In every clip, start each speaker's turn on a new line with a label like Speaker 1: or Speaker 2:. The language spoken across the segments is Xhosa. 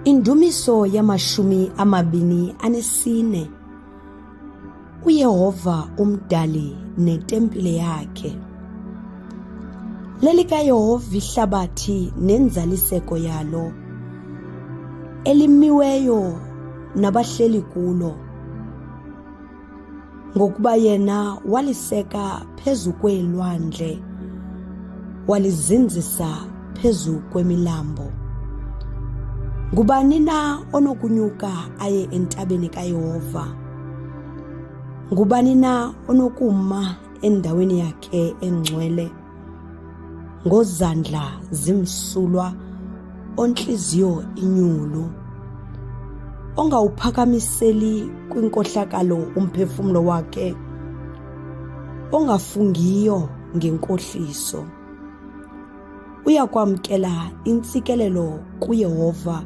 Speaker 1: Indumiso yamashumi amabini anesine. uYehova umdali netempile yakhe. LelikaYehova ihlabathi nenzaliseko yalo, elimiweyo nabahleli kulo, ngokuba yena waliseka phezu kweelwandle, walizinzisa phezu kwemilambo. Ngubani na onokunyuka aye entabeni kaYehova? Ngubani na onokuma endaweni yakhe engcwele? Ngozandla zimsulwa, ontliziyo inyulu, ongawuphakamiseli kwinkohlakalo umphefumlo wakhe, ongafungiyo ngenkohliso. Uyakwamkela intsikelelo kuYehova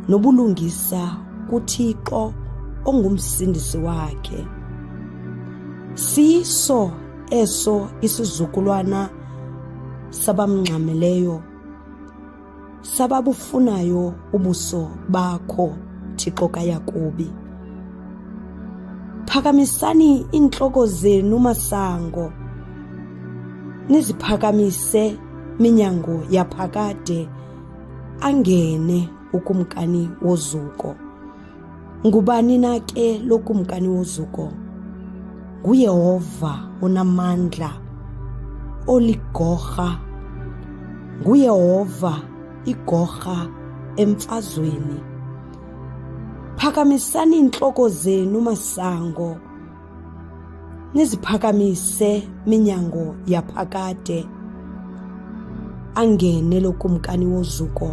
Speaker 1: nobulungisa kuThixo ongumsindisi wakhe. Siso eso isizukulwana sabamngxameleyo, sababufunayo ubuso bakho, Thixo kaYakobi. Phakamisani iintloko zenu masango, niziphakamise minyango yaphakade, angene ukumkani wozuko. Ngubani na ke lo kumkani wozuko? NguYehova onamandla, oligorha. NguYehova igorha emfazweni. Phakamisani iintloko zenu masango, niziphakamise minyango yaphakade, angene lo kumkani wozuko.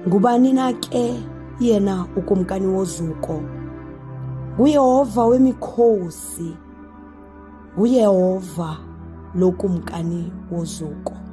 Speaker 1: Ngubani na ke yena ukumkani wozuko? NguYehova wemikhosi, nguYehova lo kumkani wozuko.